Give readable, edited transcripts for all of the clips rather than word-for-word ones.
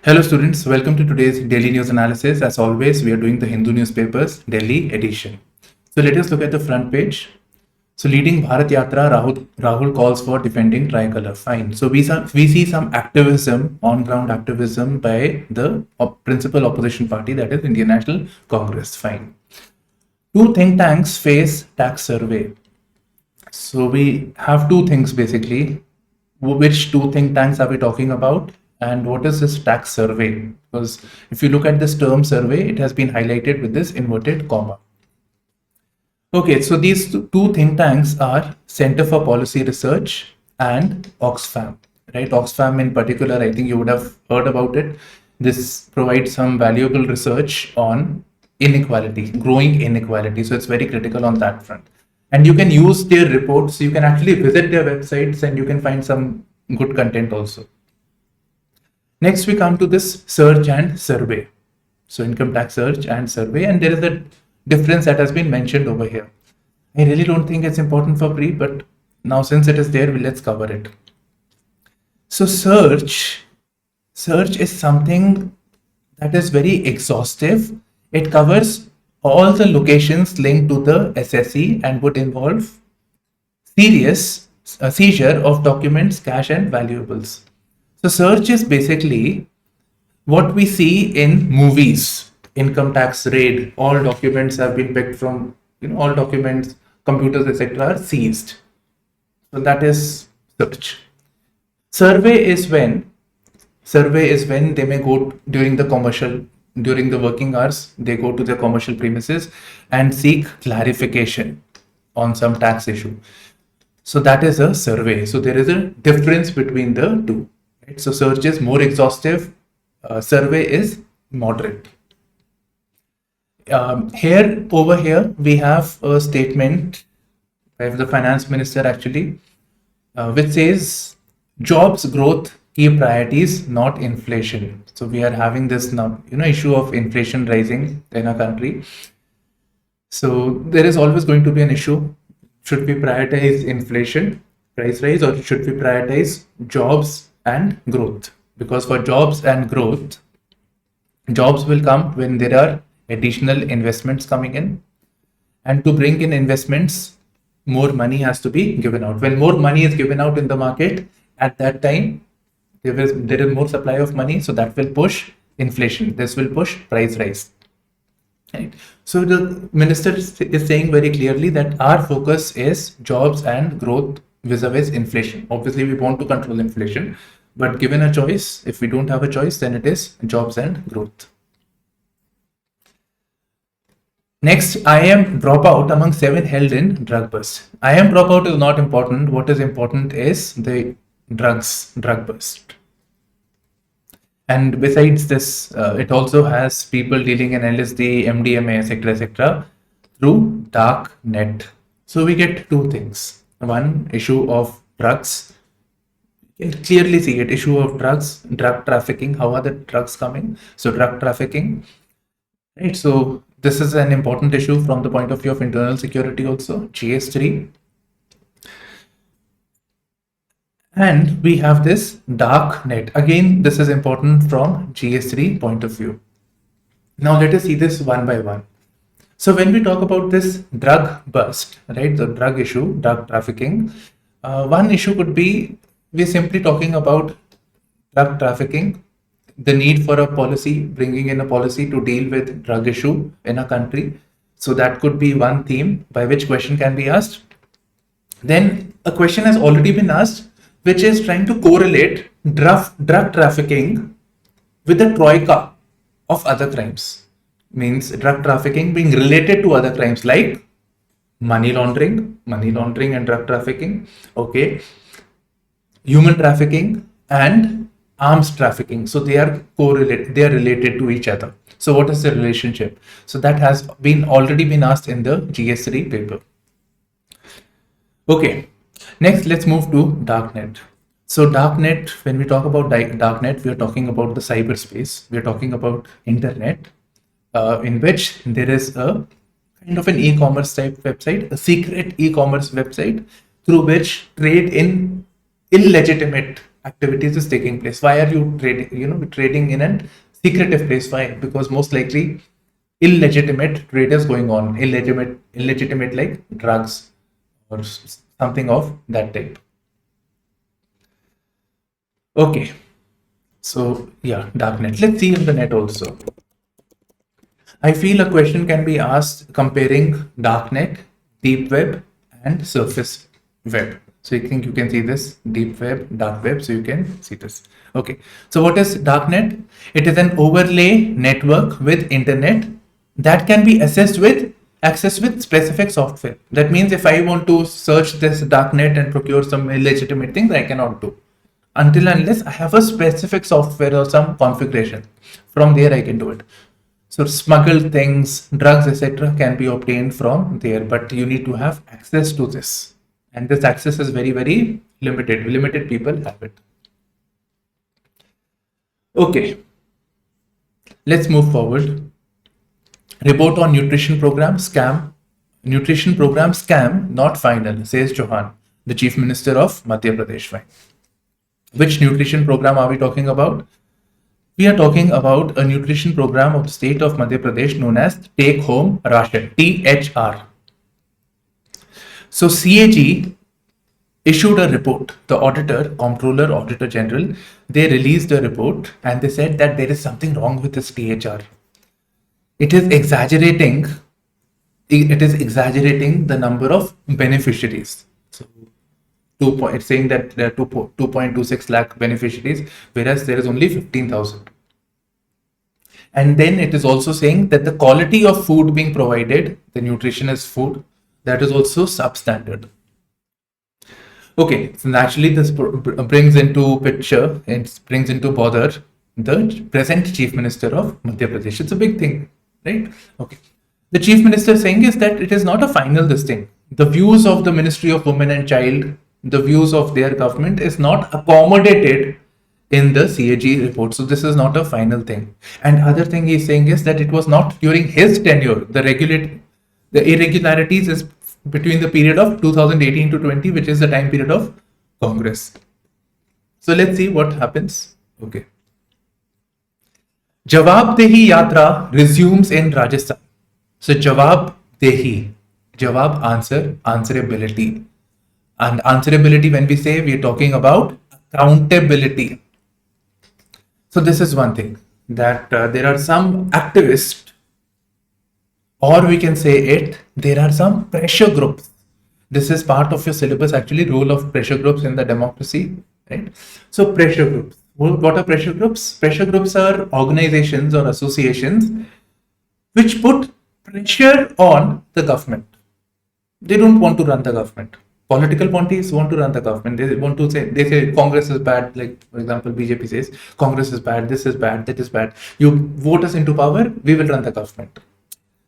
Hello students, welcome to today's daily news analysis. As always, we are doing the Hindu newspapers Delhi edition. So let us look at the front page. So leading Bharat Yatra, Rahul calls for defending tricolor. Fine. So we see some activism, on-ground activism by the principal opposition party, that is Indian National Congress. Fine. Two think tanks face tax survey. So we have two things basically. Which two think tanks are we talking about? And what is this tax survey? Because if you look at this term survey, it has been highlighted with this inverted comma. Okay, so these two think tanks are Center for Policy Research and Oxfam, right? Oxfam in particular, I think you would have heard about it. This provides some valuable research on inequality, growing inequality. So it's very critical on that front. And you can use their reports. You can actually visit their websites and you can find some good content also. Next, we come to this search and survey. So income tax search and survey, and there is a difference that has been mentioned over here. I really don't think it's important for pre, but now since it is there, let's cover it. So search is something that is very exhaustive. It covers all the locations linked to the SSE and would involve serious seizure of documents, cash and valuables. So search is basically what we see in movies, income tax raid, all documents have been picked from, all documents, computers, etc. are seized. So that is search. Survey is when they may go during the working hours, they go to the commercial premises and seek clarification on some tax issue. So that is a survey. So there is a difference between the two. Right? So search is more exhaustive, survey is moderate. Over here, we have a statement by the finance minister actually, which says jobs growth key priorities, not inflation. So we are having this now, issue of inflation rising in our country. So there is always going to be an issue. Should we prioritize inflation, price rise, or should we prioritize jobs and growth? Because for jobs and growth, jobs will come when there are additional investments coming in, and to bring in investments, more money has to be given out. When more money is given out in the market, at that time there is more supply of money, so that will push inflation. This will push price rise. Right. So the minister is saying very clearly that our focus is jobs and growth vis-a-vis inflation. Obviously, we want to control inflation, but given a choice, if we don't have a choice, then it is jobs and growth. Next, IIM dropout among 7 held in drug bust. IIM dropout is not important. What is important is the drug bust. And besides this, it also has people dealing in LSD, MDMA, etc., through dark net. So we get two things. One, issue of drugs. You can clearly see it. Issue of drugs, drug trafficking. How are the drugs coming? So drug trafficking. Right. So this is an important issue from the point of view of internal security also. GS3. And we have this dark net. Again, this is important from GS3 point of view. Now let us see this one by one. So when we talk about this drug bust, right, the drug issue, drug trafficking, one issue could be, we're simply talking about drug trafficking, the need for a policy, bringing in a policy to deal with drug issue in a country. So that could be one theme by which question can be asked. Then a question has already been asked, which is trying to correlate drug trafficking with the troika of other crimes. Means drug trafficking being related to other crimes like money laundering and drug trafficking, okay, human trafficking and arms trafficking. So they are correlated, they are related to each other. So what is the relationship? So that has already been asked in the GS3 paper. Okay. Next, let's move to darknet. So darknet, when we talk about darknet, we are talking about the cyberspace. We are talking about internet, in which there is a kind of an e-commerce type website, a secret e-commerce website through which trade in illegitimate activities is taking place. Why are you trading in a secretive place? Why? Because most likely illegitimate trade is going on, illegitimate like drugs or something of that type. Okay, so yeah, darknet. Let's see on the net also. I feel a question can be asked comparing darknet, deep web, and surface web. So I think you can see this deep web, dark web. So you can see this. Okay. So what is darknet? It is an overlay network with internet that can be accessed with specific software. That means if I want to search this darknet and procure some illegitimate things, I cannot do until unless I have a specific software or some configuration. From there, I can do it. So smuggled things, drugs, etc. can be obtained from there, but you need to have access to this. And this access is very, very limited. Limited people have it. Okay, let's move forward. Report on nutrition program scam. Nutrition program scam not final, says Chauhan, the Chief Minister of Madhya Pradesh. Fine. Which nutrition program are we talking about? We are talking about a nutrition program of the state of Madhya Pradesh known as Take Home Ration, THR. So CAG issued a report. The auditor, comptroller, auditor general, they released a report and they said that there is something wrong with this THR. It is exaggerating the number of beneficiaries. So it's saying that there are 2.26 lakh beneficiaries, whereas there is only 15,000. And then it is also saying that the quality of food being provided, the nutritionist food, that is also substandard. Okay, so naturally this brings into picture, it brings into bother the present Chief Minister of Madhya Pradesh. It's a big thing, right? Okay. The Chief Minister saying is that it is not a final this thing. The views of the Ministry of Women and Child, the views of their government is not accommodated in the CAG report. So this is not a final thing. And other thing he's saying is that it was not during his tenure. The irregularities is between the period of 2018 to 20, which is the time period of Congress. So let's see what happens. Okay. Jawabdehi Yatra resumes in Rajasthan. So Jawabdehi, Jawab answer, answerability. And answerability, when we say, we are talking about accountability. So this is one thing, that there are some activists, or we can say it, there are some pressure groups. This is part of your syllabus, actually, role of pressure groups in the democracy, right? So pressure groups. What are pressure groups? Pressure groups are organizations or associations which put pressure on the government. They don't want to run the government. Political parties want to run the government. They say Congress is bad. Like, for example, BJP says Congress is bad, this is bad, that is bad. You vote us into power, we will run the government.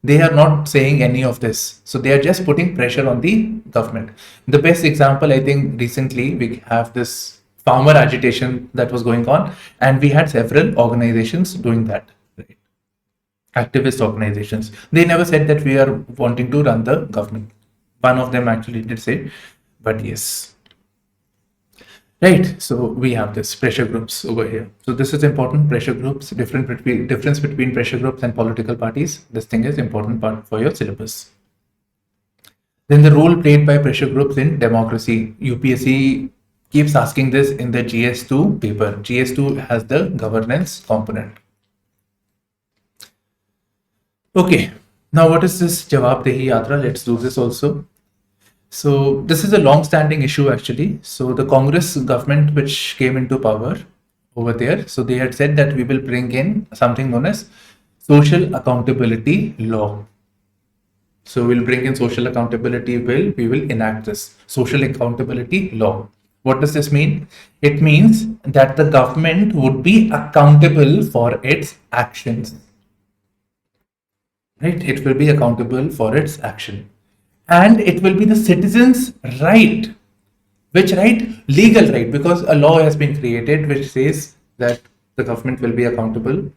They are not saying any of this. So they are just putting pressure on the government. The best example, I think, recently we have this farmer agitation that was going on, and we had several organizations doing that. Right? Activist organizations. They never said that we are wanting to run the government. One of them actually did say, but yes. Right, so we have this pressure groups over here. So this is important, pressure groups, difference between pressure groups and political parties. This thing is important part for your syllabus. Then the role played by pressure groups in democracy. UPSC keeps asking this in the GS2 paper. GS2 has the governance component. Okay, now what is this Jawabdehi Yatra? Let's do this also. So this is a long-standing issue actually. So the Congress government which came into power over there, so they had said that we will bring in something known as social accountability law. So we'll bring in social accountability bill, we will enact this social accountability law. What does this mean? It means that the government would be accountable for its actions. Right? It will be accountable for its action. And it will be the citizens' right. Which right? Legal right, because a law has been created which says that the government will be accountable.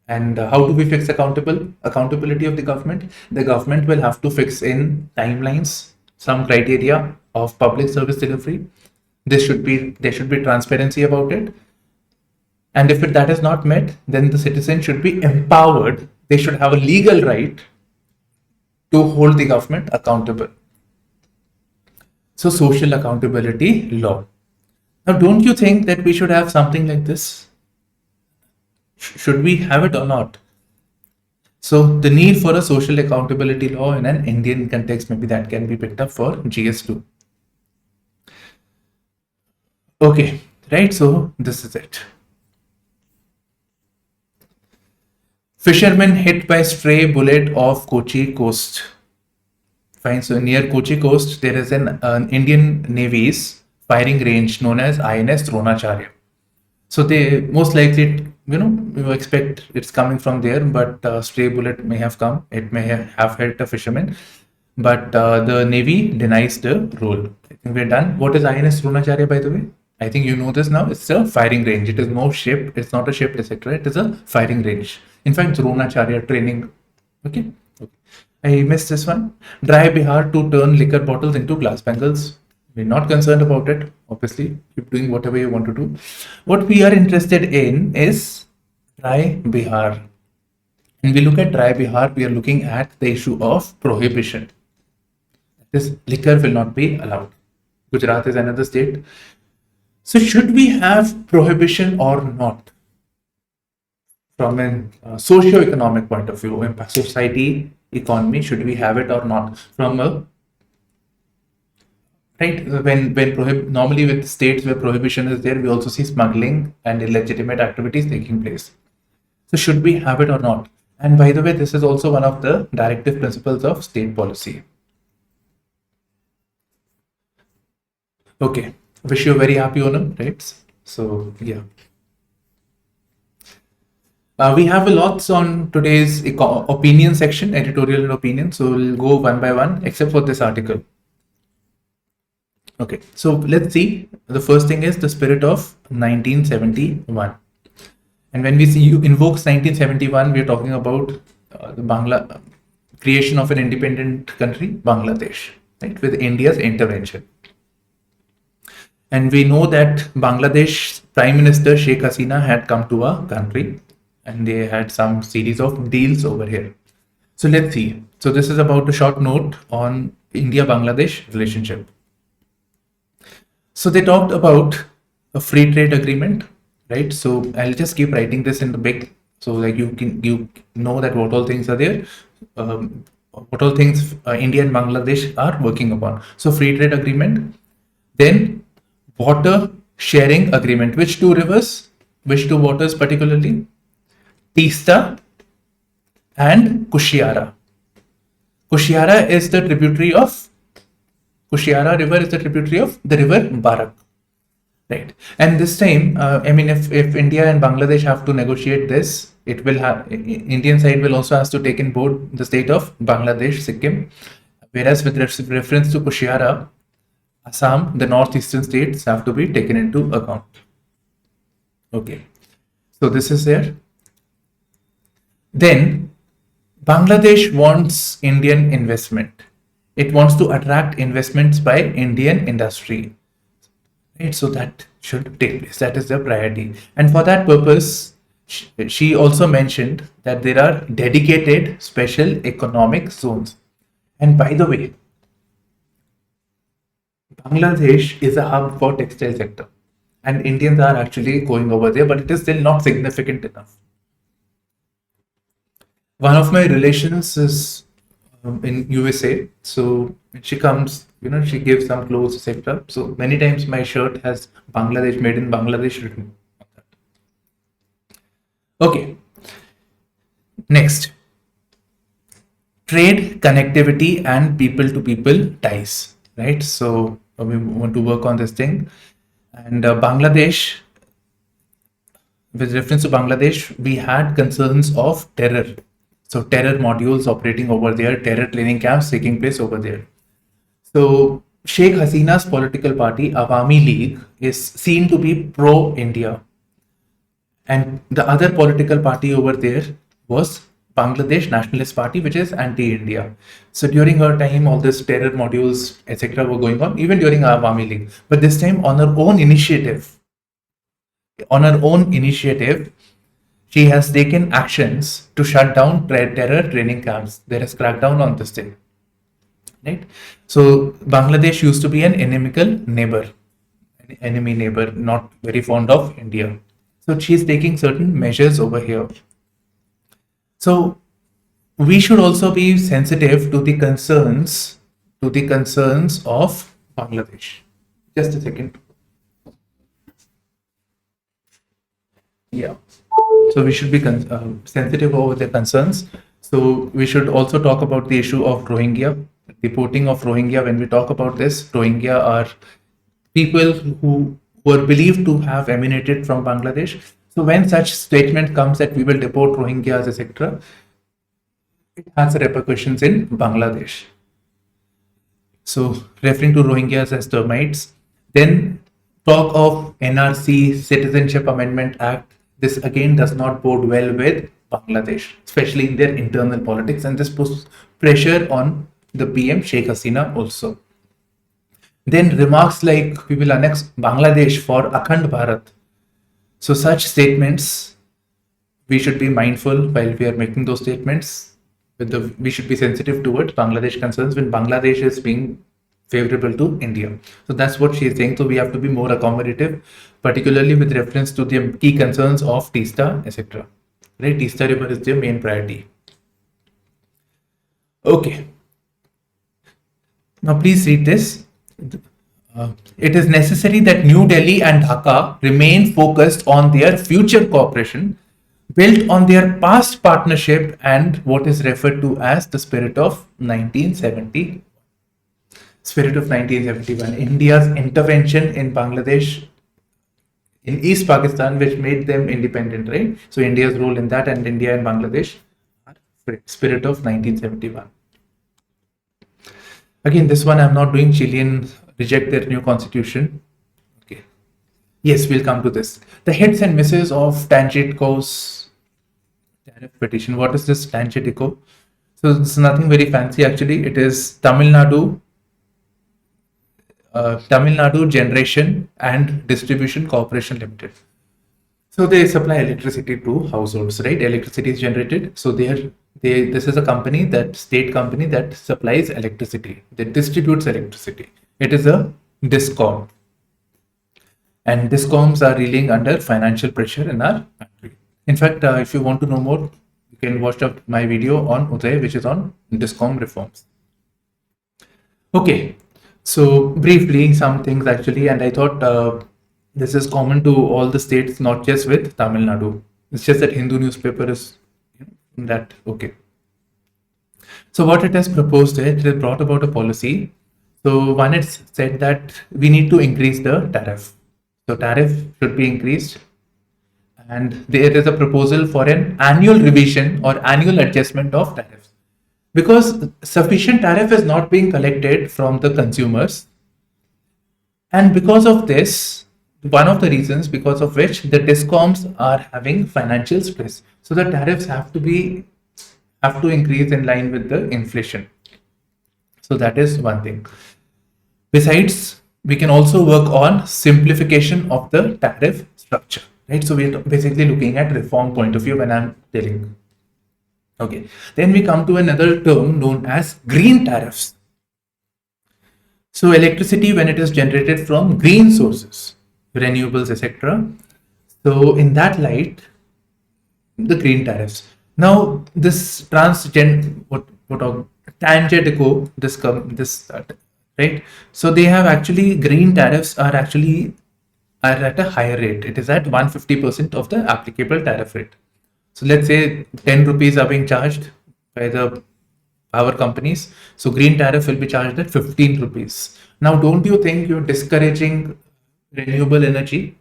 And how do we fix accountability of the government? The government will have to fix in timelines, some criteria of public service delivery. there should be transparency about it. And if that is not met, then the citizen should be empowered. They should have a legal right to hold the government accountable. So social accountability law. Now, don't you think that we should have something like this? Should we have it or not? So the need for a social accountability law in an Indian context, maybe that can be picked up for GS2. Okay, right, so this is it. Fishermen hit by stray bullet off Kochi coast. Fine, so near Kochi coast, there is an Indian Navy's firing range known as INS Dronacharya. So they most likely, you expect it's coming from there, but stray bullet may have come. It may have hit a fisherman, but the Navy denies the role. I think we're done. What is INS Dronacharya, by the way? I think you know this now. It's a firing range. It is no ship. It's not a ship, etc. It is a firing range. In fact, Dronacharya training. Okay. I missed this one. Dry Bihar to turn liquor bottles into glass bangles. We're not concerned about it. Obviously, keep doing whatever you want to do. What we are interested in is Dry Bihar. When we look at Dry Bihar, we are looking at the issue of prohibition. This liquor will not be allowed. Gujarat is another state. So should we have prohibition or not? From a socio-economic point of view, impact society, economy, should we have it or not? From a right, normally with states where prohibition is there, we also see smuggling and illegitimate activities taking place. So should we have it or not? And by the way, this is also one of the directive principles of state policy. Okay, wish you a very happy Onam, right? So yeah. We have a lots on today's opinion section, editorial and opinion. So we'll go one by one, except for this article. Okay, so let's see. The first thing is the spirit of 1971. And when we see you invokes 1971, we are talking about the creation of an independent country, Bangladesh, right, with India's intervention. And we know that Bangladesh Prime Minister Sheikh Hasina had come to our country and they had some series of deals over here. So let's see. So this is about a short note on India-Bangladesh relationship. So they talked about a free trade agreement, right? So I'll just keep writing this in the big, so like you know that what all things are there, what all things India and Bangladesh are working upon. So free trade agreement, then water sharing agreement. Which two rivers? Which two waters particularly? Teesta and Kushiara. Kushiara is the tributary of Kushiara river is the tributary of the river Barak, right? And this time, I mean, if India and Bangladesh have to negotiate this, it will have Indian side will also has to take in board the state of Bangladesh, Sikkim, whereas with reference to Kushiara, Assam, the northeastern states have to be taken into account. Okay, so this is there. Then Bangladesh wants Indian investment. It wants to attract investments by Indian industry, right? So that should take place. That is the priority. And for that purpose, she also mentioned that there are dedicated special economic zones. And by the way, Bangladesh is a hub for textile sector and Indians are actually going over there, but it is still not significant enough. One of my relations is in USA, so when she comes, she gives some clothes, etc. So many times my shirt has Bangladesh, made in Bangladesh written on that. Okay, next, trade, connectivity and people to people ties, right? So we want to work on this thing. And Bangladesh, with reference to Bangladesh, we had concerns of terror. So terror modules operating over there, terror training camps taking place over there. So Sheikh Hasina's political party, Awami League, is seen to be pro-India. And the other political party over there was Bangladesh Nationalist Party, which is anti-India. So during her time, all this terror modules, etc., were going on, even during Awami League. But this time, on her own initiative, she has taken actions to shut down terror training camps. There is crackdown on this thing, right? So Bangladesh used to be an enemy neighbor, not very fond of India. So she's taking certain measures over here. So we should also be sensitive to the concerns of Bangladesh. Just a second. Yeah. So we should be sensitive over their concerns. So we should also talk about the issue of Rohingya, deporting of Rohingya. When we talk about this, Rohingya are people who were believed to have emanated from Bangladesh. So when such statement comes that we will deport Rohingyas, etc., it has repercussions in Bangladesh. So referring to Rohingyas as termites, then talk of NRC, Citizenship Amendment Act. This again does not bode well with Bangladesh, especially in their internal politics, and this puts pressure on the PM Sheikh Hasina also. Then remarks like we will annex Bangladesh for Akhand Bharat. So such statements, we should be mindful while we are making those statements. We should be sensitive towards Bangladesh concerns when Bangladesh is being favorable to India. So that's what she is saying. So we have to be more accommodative, particularly with reference to the key concerns of Teesta, etc. Right? Teesta River is their main priority. Okay. Now please read this. It is necessary that New Delhi and Dhaka remain focused on their future cooperation, built on their past partnership and what is referred to as the spirit of 1970. Spirit of 1971, India's intervention in Bangladesh, in East Pakistan, which made them independent, right? So India's role in that, and India and Bangladesh, spirit of 1971. Again, this one I'm not doing. Chilean reject their new constitution. Okay. Yes, we'll come to this. The hits and misses of Tangentico's tariff petition. What is this Tangentico? So it's nothing very fancy actually. It is Tamil Nadu Generation and Distribution Corporation Limited. So they supply electricity to households, right? Electricity is generated. So this is a company, state company that supplies electricity, that distributes electricity. It is a discom. And discoms are reeling under financial pressure in our country. In fact, if you want to know more, you can watch up my video on Uday, which is on discom reforms. Okay. So briefly, some things actually, and I thought this is common to all the states, not just with Tamil Nadu. It's just that Hindu newspaper is that. Okay. So what it has proposed, it has brought about a policy. So one, it's said that we need to increase the tariff. So tariff should be increased. And there is a proposal for an annual revision or annual adjustment of tariffs. Because sufficient tariff is not being collected from the consumers. And because of this, one of the reasons because of which the discoms are having financial stress. So the tariffs have to increase in line with the inflation. So that is one thing. Besides, we can also work on simplification of the tariff structure, right? So we're basically looking at reform point of view when I'm telling. Okay, then we come to another term known as green tariffs. So electricity, when it is generated from green sources, renewables, etc. So in that light, the green tariffs. Now this Tangentico, right? So they have actually green tariffs are at a higher rate. It is at 150% of the applicable tariff rate. So let's say 10 rupees are being charged by the power companies. So green tariff will be charged at 15 rupees. Now, don't you think you're discouraging renewable energy?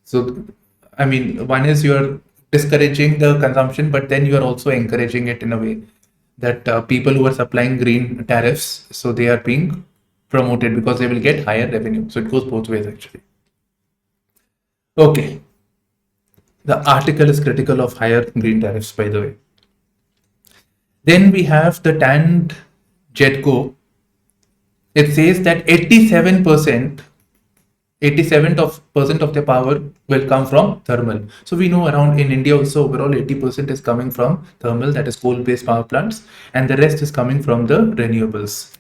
So, I mean, one is you're discouraging the consumption, but then you're also encouraging it in a way that people who are supplying green tariffs, so they are being promoted because they will get higher revenue. So it goes both ways actually. Okay. The article is critical of higher green tariffs, by the way. Then we have the TAND JETCO. It says that 87% of the power will come from thermal. So we know around in India also overall 80% is coming from thermal, that is coal-based power plants, and the rest is coming from the renewables.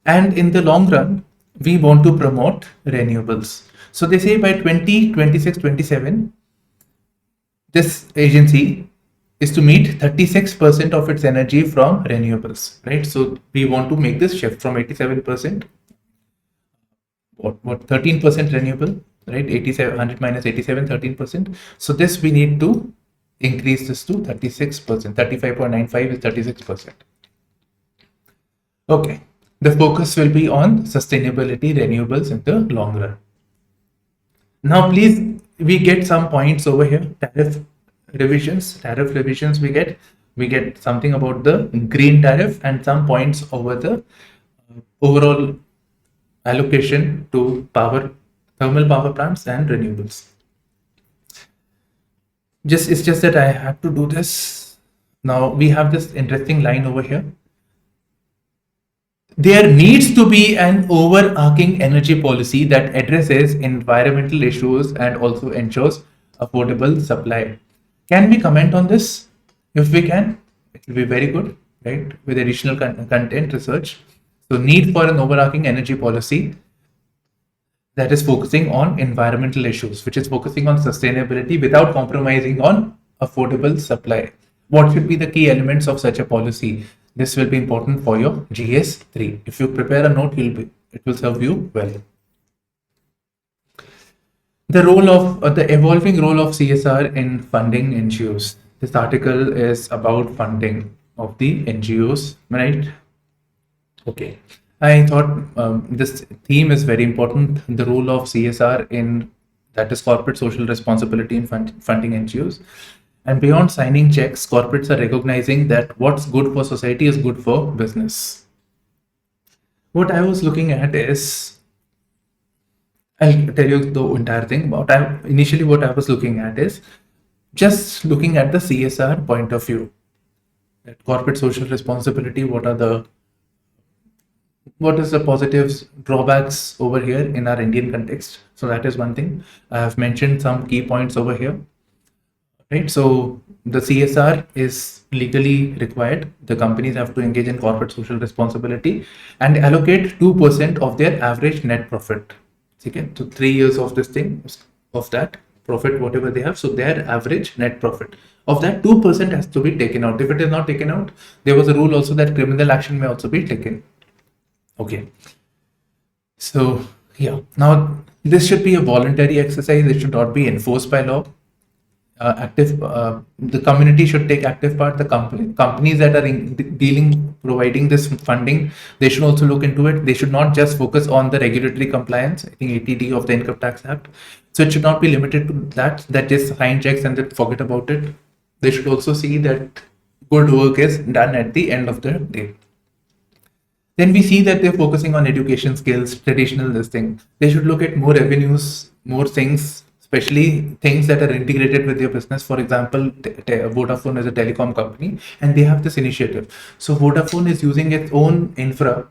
And in the long run, we want to promote renewables. So they say by 2026, 27, this agency is to meet 36% of its energy from renewables, right? So we want to make this shift from 87%, what 13% renewable, right? 87, 100 minus 87, 13%. So this we need to increase this to 36%. 35.95 is 36%. Okay. The focus will be on sustainability, renewables in the long run. Now, please, we get some points over here. Tariff revisions we get something about the green tariff and some points over the overall allocation to thermal power plants and renewables. It's just that I have to do this. Now we have this interesting line over here. There needs to be an overarching energy policy that addresses environmental issues and also ensures affordable supply. Can we comment on this? If we can, it will be very good, right? With additional content research. So need for an overarching energy policy that is focusing on environmental issues, which is focusing on sustainability without compromising on affordable supply. What should be the key elements of such a policy? This will be important for your GS3. If you prepare a note, it will serve you well. The role of the evolving role of CSR in funding NGOs. This article is about funding of the NGOs, right? Okay. I thought this theme is very important. The role of CSR in, that is corporate social responsibility in funding NGOs. And beyond signing checks, corporates are recognizing that what's good for society is good for business. What I was looking at is, I'll tell you the entire thing about initially what I was looking at is just looking at the CSR point of view. That corporate social responsibility, what is the positives, drawbacks over here in our Indian context. So that is one thing. I have mentioned some key points over here. Right, so the CSR is legally required. The companies have to engage in corporate social responsibility and allocate 2% of their average net profit. Okay, so 3 years of this thing, of that profit, whatever they have, so their average net profit of that 2% has to be taken out. If it is not taken out, there was a rule also that criminal action may also be taken. Okay, so yeah, now this should be a voluntary exercise. It should not be enforced by law. The community should take active part. The companies that are providing this funding, they should also look into it. They should not just focus on the regulatory compliance, I think 80D of the Income Tax Act. So it should not be limited to that just sign checks and then forget about it. They should also see that good work is done at the end of the day. Then we see that they're focusing on education skills, traditional this thing. They should look at more revenues, more things, especially things that are integrated with your business. For example, Vodafone is a telecom company and they have this initiative. So Vodafone is using its own infra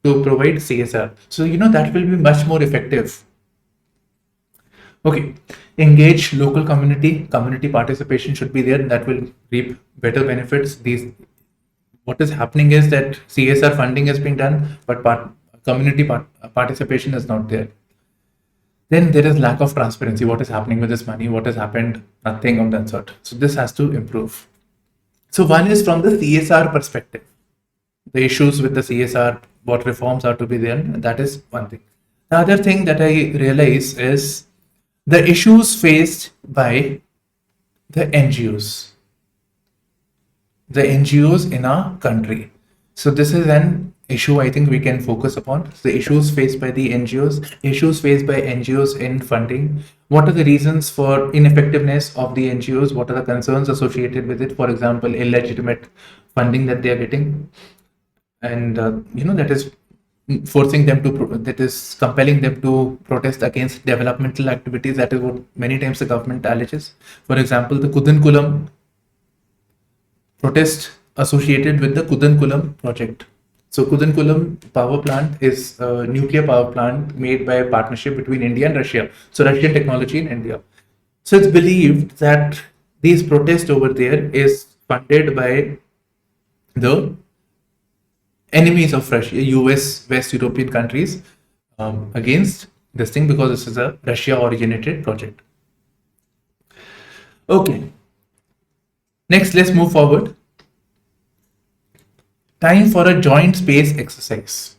to provide CSR. So, that will be much more effective. Okay, engage local community participation should be there, and that will reap better benefits. What is happening is that CSR funding is being done, but community participation is not there. Then there is lack of transparency. What is happening with this money? What has happened? Nothing of that sort. So this has to improve. So one is from the CSR perspective, the issues with the CSR, what reforms are to be there. That is one thing. The other thing that I realize is the issues faced by the NGOs. The NGOs in our country. So this is an issue I think we can focus upon. The issues faced by the NGOs, issues faced by NGOs in funding. What are the reasons for ineffectiveness of the NGOs? What are the concerns associated with it? For example, illegitimate funding that they are getting, and that is forcing them to, that is compelling them to protest against developmental activities. That is what many times the government alleges. For example, the Kudankulam protest associated with the Kudankulam project. So Kudankulam power plant is a nuclear power plant made by a partnership between India and Russia. So Russian technology in India. So it's believed that these protests over there is funded by the enemies of Russia, US, West European countries, against this thing, because this is a Russia originated project. Okay. Next, let's move forward. Time for a joint space exercise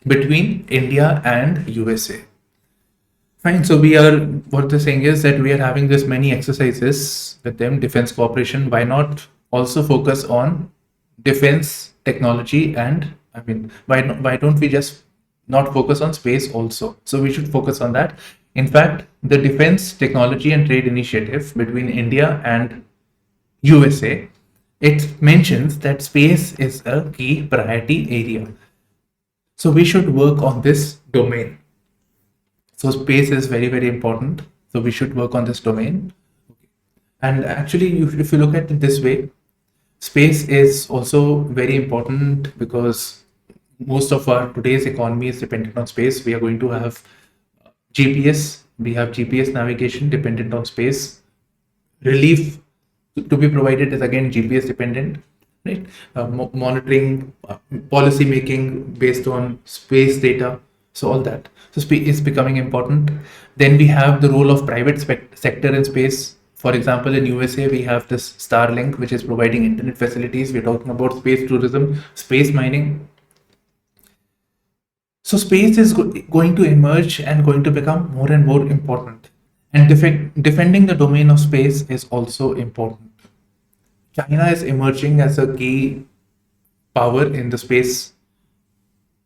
between India and USA. Fine. So what they're saying is that we are having this many exercises with them, defense cooperation. Why not also focus on defense technology? And I mean, why don't we just not focus on space also? So we should focus on that. In fact, the Defense Technology and Trade Initiative between India and USA, it mentions that space is a key priority area. So we should work on this domain. So space is very, very important. So we should work on this domain. And actually, if you look at it this way, space is also very important because most of our today's economy is dependent on space. We are going to have GPS. We have GPS navigation dependent on space. Relief to be provided is again GPS dependent, right? Monitoring, policy making based on space data. So all that. So space is becoming important. Then we have the role of private sector in space. For example, in USA, we have this Starlink, which is providing internet facilities. We're talking about space tourism, space mining. So space is going to emerge and going to become more and more important. And defending the domain of space is also important. China is emerging as a key power in the space.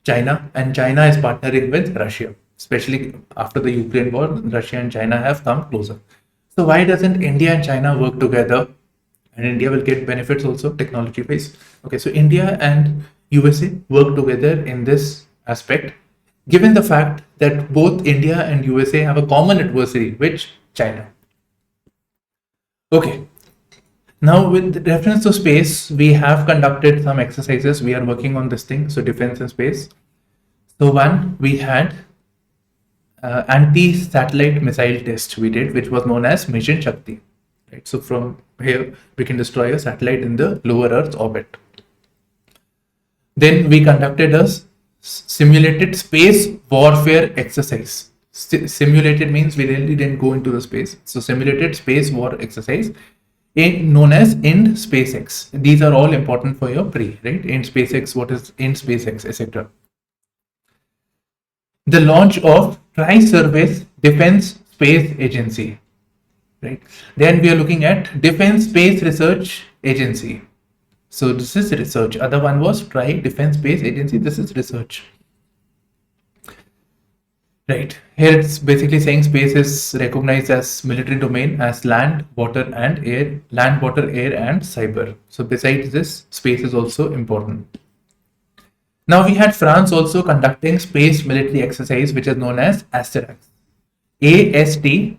China is partnering with Russia, especially after the Ukraine war. Russia and China have come closer. So why doesn't India and China work together? And India will get benefits also technology based. Okay, so India and USA work together in this aspect, given the fact that both India and USA have a common adversary, which China. Okay. Now, with reference to space, we have conducted some exercises. We are working on this thing. So defense and space. So one, we had anti-satellite missile test we did, which was known as Mission Shakti. Right. So from here, we can destroy a satellite in the lower Earth's orbit. Then we conducted a simulated space warfare exercise. Simulated means we really didn't go into the space. So simulated space war exercise, known as End SpaceX. These are all important for your pre, right? End SpaceX, what is End SpaceX, etc. The launch of Tri-Service Defense Space Agency, right? Then we are looking at Defense Space Research Agency. So this is research. Other one was Defense Space Agency. This is research. Right. Here it's basically saying space is recognized as military domain as land, water, and air, and cyber. So besides this, space is also important. Now we had France also conducting space military exercise, which is known as ASTERX. ASTERX.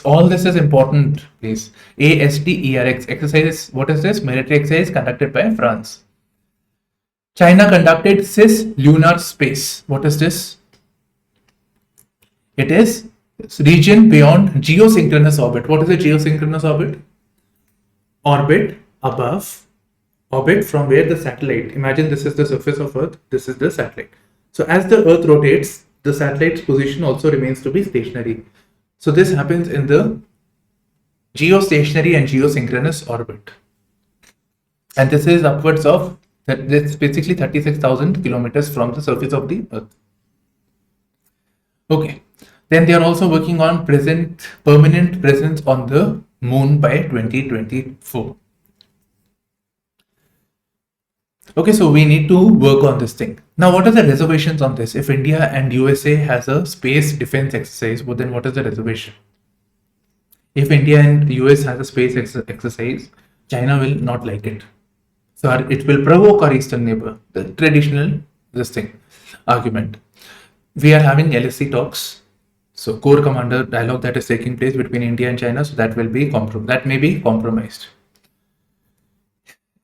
All this is important, please. ASTERX exercise. What is this? Military exercise conducted by France. China conducted cis-lunar space. What is this? It is region beyond geosynchronous orbit. What is a geosynchronous orbit? Orbit above, orbit from where the satellite, imagine this is the surface of Earth, this is the satellite. So as the Earth rotates, the satellite's position also remains to be stationary. So this happens in the geostationary and geosynchronous orbit. And this is upwards of, that's basically 36,000 kilometers from the surface of the Earth. Okay. Then they are also working on permanent presence on the moon by 2024. Okay, so we need to work on this thing. Now, what are the reservations on this? If India and USA has a space defense exercise, well, then what is the reservation? If India and US has a space exercise, China will not like it. So it will provoke our eastern neighbor, the traditional argument. We are having LSC talks. So core commander dialogue that is taking place between India and China. So that will be that may be compromised.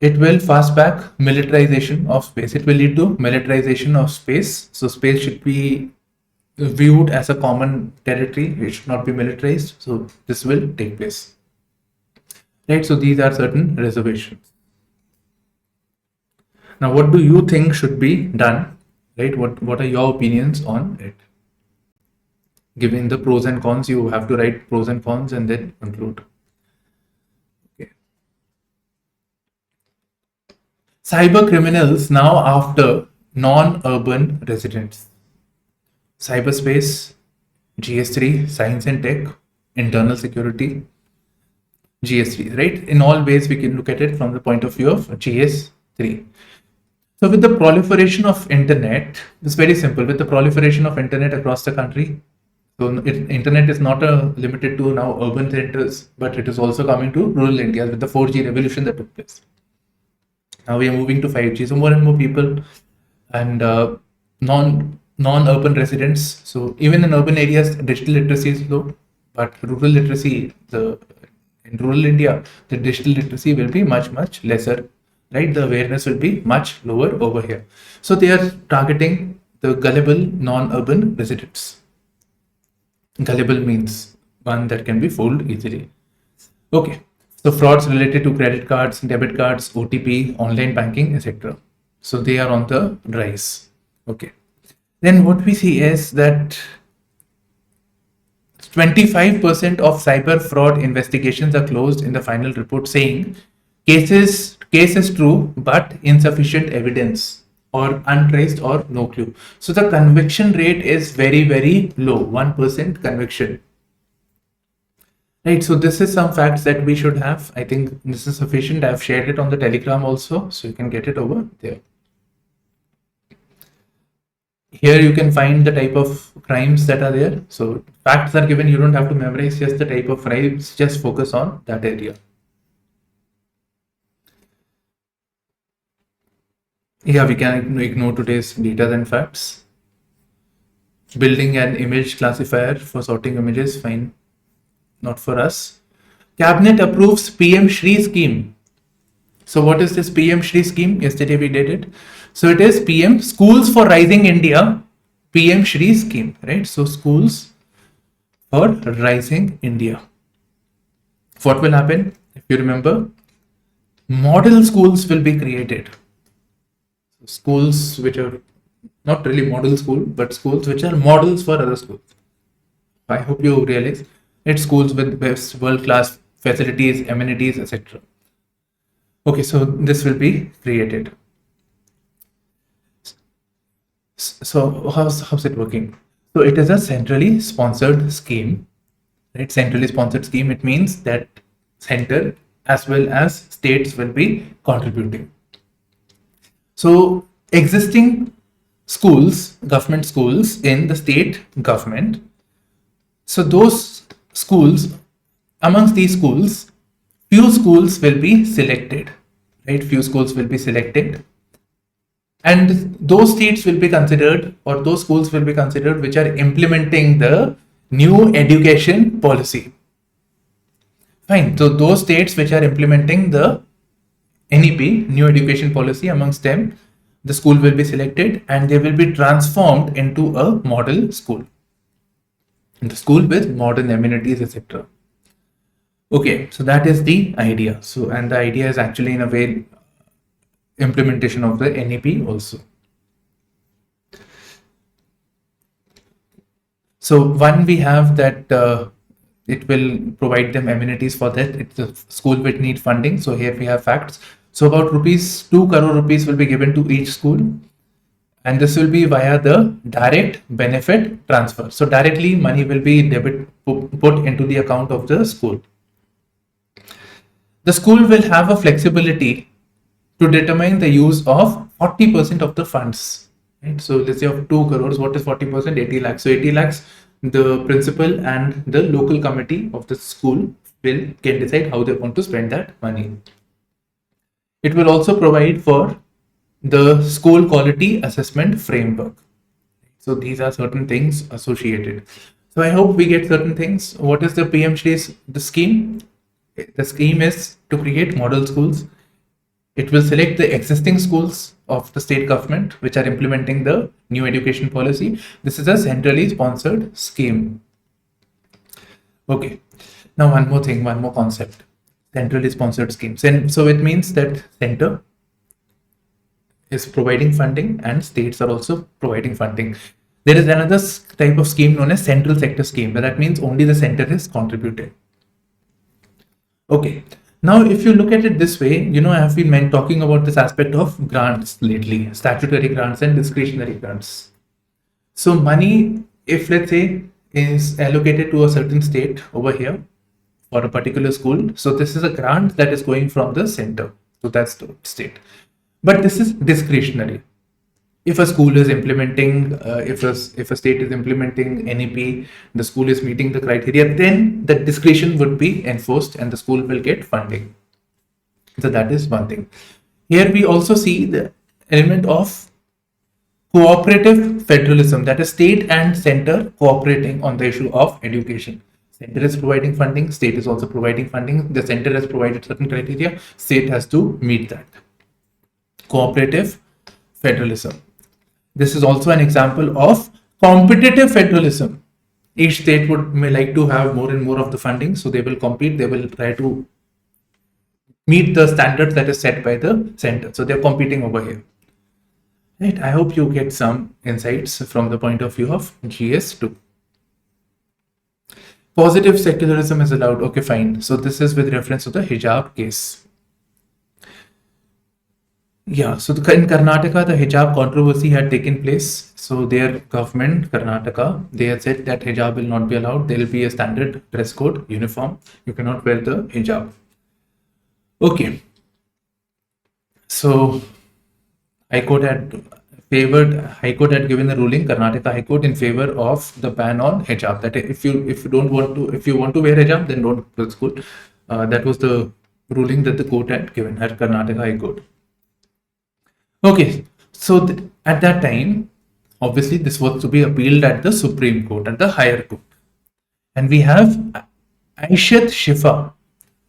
It will fast back militarization of space. It will lead to militarization of space. So space should be viewed as a common territory. It should not be militarized. So this will take place. Right. So these are certain reservations. Now, what do you think should be done? Right. What are your opinions on it? Given the pros and cons, you have to write pros and cons and then conclude. Okay. Cyber criminals now after non-urban residents. Cyberspace, GS3, science and tech, internal security, GS3, right? In all ways, we can look at it from the point of view of GS3. So with the proliferation of internet, it's very simple. With the proliferation of internet across the country, so internet is not limited to now urban centers, but it is also coming to rural India with the 4G revolution that took place. Now we are moving to 5G, so more and more people and non-urban residents. So even in urban areas, digital literacy is low, but rural literacy, in rural India, the digital literacy will be much lesser, right? The awareness will be much lower over here. So they are targeting the gullible non-urban residents. Gullible means one that can be fooled easily. Okay, so frauds related to credit cards, debit cards, OTP, online banking, etc. So they are on the rise. Okay. Then what we see is that 25% of cyber fraud investigations are closed in the final report, saying case is true but insufficient evidence or untraced or no clue. So the conviction rate is very low, 1% conviction. Right, so this is some facts that we should have. I think this is sufficient. I've shared it on the Telegram also, so you can get it over there. Here you can find the type of crimes that are there. So facts are given, you don't have to memorize just the type of crimes, just focus on that area. Yeah, we can ignore today's data and facts. Building an image classifier for sorting images, fine. Not for us. Cabinet approves PM Shri scheme. So what is this PM Shri scheme? Yesterday we did it. So it is PM Schools for Rising India, PM Shri scheme, right? So schools for Rising India. What will happen? If you remember, model schools will be created. Schools which are not really model school, but schools which are models for other schools. I hope you realize it's schools with best world-class facilities, amenities, etc. Okay, so this will be created. So how's it working? So it is a centrally sponsored scheme, right? Centrally sponsored scheme. It means that center as well as states will be contributing. So existing schools, government schools in the state government. So those schools, amongst these schools, few schools will be selected, right? Few schools will be selected. And those states will be considered, or those schools will be considered, which are implementing the new education policy. Fine. So those states which are implementing the NEP, new education policy, amongst them, the school will be selected and they will be transformed into a model school. The school with modern amenities, etc. Okay, so that is the idea. So, and the idea is actually in a way implementation of the NEP also. So one, we have that it will provide them amenities for that. It's a school will need funding. So here we have facts. So about 2 crore rupees will be given to each school. And this will be via the direct benefit transfer. So directly money will be put into the account of the school. The school will have a flexibility to determine the use of 40% of the funds. Right? So let's say of 2 crores, what is 40%? 80 lakhs. So 80 lakhs, the principal and the local committee of the school can decide how they want to spend that money. It will also provide for the school quality assessment framework. So these are certain things associated. So I hope we get certain things. What is the PM Shri's the scheme? The scheme is to create model schools It will select the existing schools of the state government which are implementing the new education policy. This is a centrally sponsored scheme. Okay. Now one more thing, one more concept. Centrally sponsored schemes. And so it means that center is providing funding and states are also providing funding. There is another type of scheme known as central sector scheme, but that means only the center is contributing. Okay. Now, if you look at it this way, I have been talking about this aspect of grants lately, statutory grants and discretionary grants. So money, if let's say, is allocated to a certain state over here for a particular school. So this is a grant that is going from the center to that state. But this is discretionary. If a school is implementing, if a state is implementing NEP, the school is meeting the criteria, then the discretion would be enforced and the school will get funding. So that is one thing. Here we also see the element of cooperative federalism, that is state and center cooperating on the issue of education. Center is providing funding, state is also providing funding. The center has provided certain criteria, state has to meet that. Cooperative federalism. This is also an example of competitive federalism. Each state may like to have more and more of the funding, so they will compete, they will try to meet the standards that is set by the center. So they're competing over here. Right? I hope you get some insights from the point of view of GS2. Positive secularism is allowed. Okay, fine. So this is with reference to the hijab case. Yeah, so in Karnataka, the hijab controversy had taken place. So their government, Karnataka, they had said that hijab will not be allowed. There will be a standard dress code, uniform. You cannot wear the hijab. Okay. So High Court had given the ruling, Karnataka High Court, in favor of the ban on hijab. That if you want to wear hijab, then don't. That's good. That was the ruling that the court had given at Karnataka High Court. Okay, so at that time, obviously this was to be appealed at the Supreme Court, at the higher court. And we have Aishat Shifa,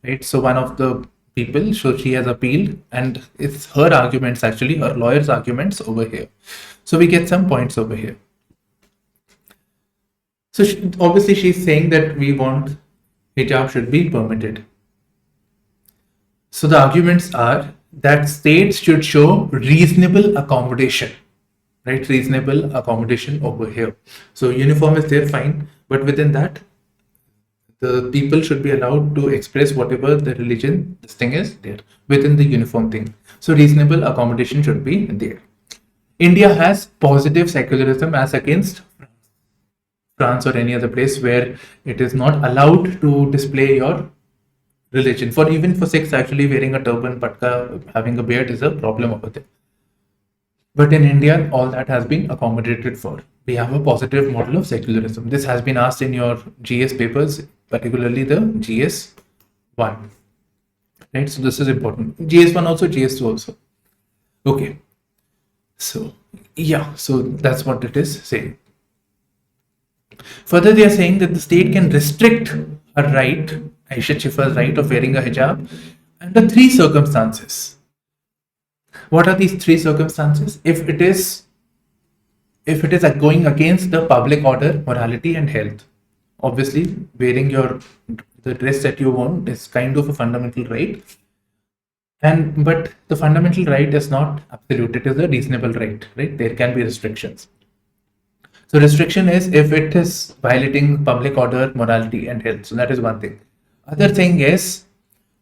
right? So one of the people, so she has appealed and it's her arguments, actually, her lawyer's arguments over here. So we get some points over here. So obviously she's saying that we want hijab should be permitted. So the arguments are that states should show reasonable accommodation, right? Reasonable accommodation over here. So uniform is there, fine, but within that, the people should be allowed to express whatever the religion this thing is there within the uniform thing. So reasonable accommodation should be there. India has positive secularism as against France or any other place where it is not allowed to display your religion. Even for Sikhs, actually wearing a turban, patka, having a beard is a problem over there. But in India, all that has been accommodated for. We have a positive model of secularism. This has been asked in your GS papers, particularly the GS1. Right? So this is important. GS1 also, GS2 also. Okay. So, yeah. So that's what it is saying. Further, they are saying that the state can restrict a right, Aisha Shifa's right of wearing a hijab, under 3 circumstances. What are these 3 circumstances? If it is going against the public order, morality, and health. Obviously, wearing the dress that you want is kind of a fundamental right. But the fundamental right is not absolute. It is a reasonable right. Right? There can be restrictions. So restriction is if it is violating public order, morality, and health. So that is one thing. Other thing is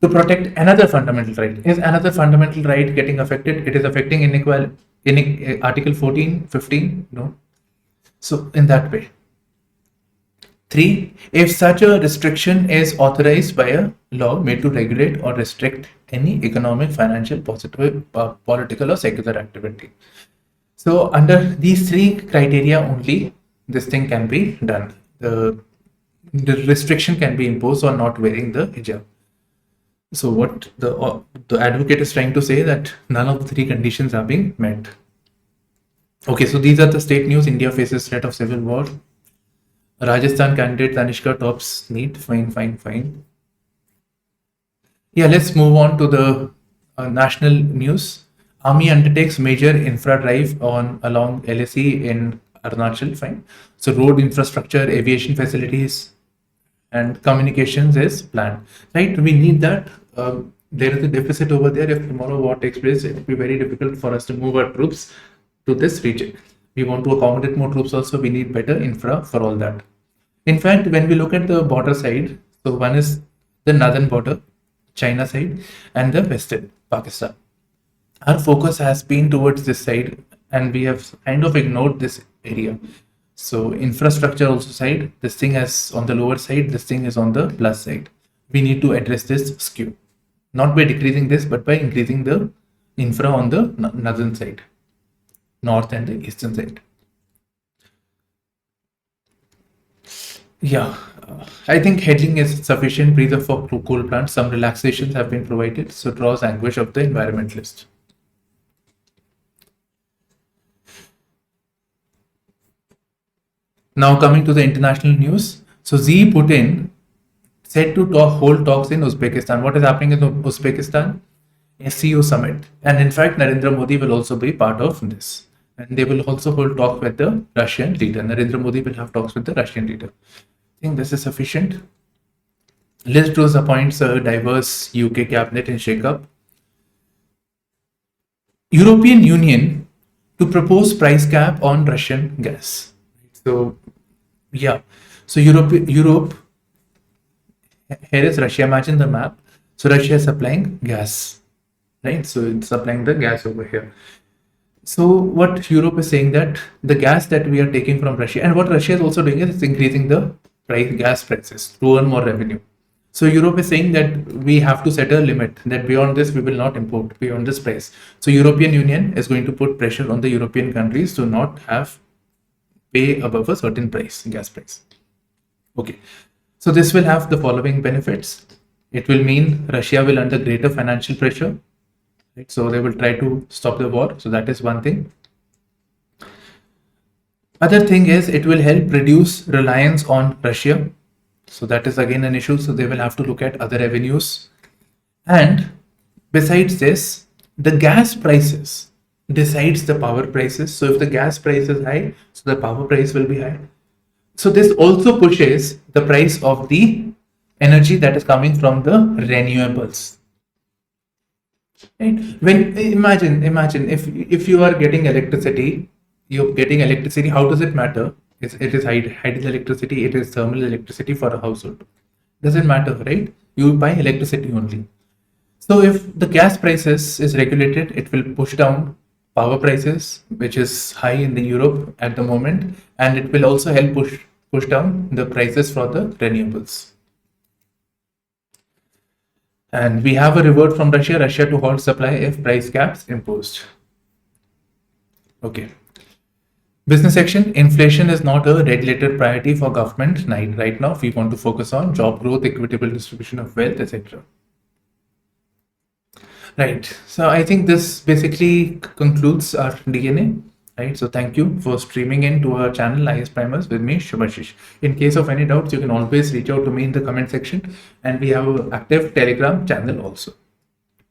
to protect another fundamental right. Is another fundamental right getting affected? It is affecting inequality. In Article 14, 15, no. So in that way. 3, if such a restriction is authorized by a law made to regulate or restrict any economic, financial, political, or secular activity. So under these 3 criteria only, this thing can be done. The restriction can be imposed on not wearing the hijab. So what the advocate is trying to say that none of the 3 conditions are being met. Okay, so these are the state news. India faces threat of civil war. Rajasthan candidate Tanishka tops NEET. Fine. Yeah, let's move on to the national news. Army undertakes major infra drive on along LSE in Arunachal. Fine. So road infrastructure, aviation facilities, and communications is planned. Right. We need that. There is a deficit over there. If tomorrow war takes place, it will be very difficult for us to move our troops to this region. We want to accommodate more troops also. We need better infra for all that. In fact, when we look at the border side, so one is the northern border, China side, and the western, Pakistan. Our focus has been towards this side, and we have kind of ignored this area. So infrastructure also side, this thing is on the lower side, this thing is on the plus side. We need to address this skew, not by decreasing this, but by increasing the infra on the northern side, north and the eastern side. Yeah, I think hedging is sufficient reason for coal plants. Some relaxations have been provided, so draws anguish of the environmentalist. Now coming to the international news. So Xi Putin said to hold talks in Uzbekistan. What is happening in Uzbekistan? SCO summit. And in fact, Narendra Modi will also be part of this. And they will also hold talks with the Russian leader. Narendra Modi will have talks with the Russian leader. I think this is sufficient. Liz Truss appoints a diverse UK cabinet in shake-up. European Union to propose price cap on Russian gas. So, yeah. So Europe, here is Russia. Imagine the map. So Russia is supplying gas, right? So it's supplying the gas over here. So what Europe is saying that the gas that we are taking from Russia, and what Russia is also doing is it's increasing the gas prices to earn more revenue. So Europe is saying that we have to set a limit, that beyond this we will not import beyond this price. So European Union is going to put pressure on the European countries to not have pay above a certain price, gas price. Okay, so this will have the following benefits. It will mean Russia will under greater financial pressure, right? So they will try to stop the war. So that is one thing. Other thing is it will help reduce reliance on Russia. So that is again an issue. So they will have to look at other avenues. And besides this, the gas prices decides the power prices. So if the gas price is high, so the power price will be high. So this also pushes the price of the energy that is coming from the renewables. Right? When imagine if you are getting electricity, how does it matter? It is hydel electricity, it is thermal electricity for a household. Doesn't matter, right? You buy electricity only. So if the gas prices is regulated, it will push down power prices, which is high in the Europe at the moment, and it will also help push down the prices for the renewables. And we have a reward from Russia to halt supply if price caps imposed. Okay. Business section, inflation is not a regulated priority for government right now. We want to focus on job growth, equitable distribution of wealth, etc. Right. So I think this basically concludes our DNA. Right. So thank you for streaming into our channel IASPrimers with me, Shubhashish. In case of any doubts, you can always reach out to me in the comment section, and we have an active Telegram channel also.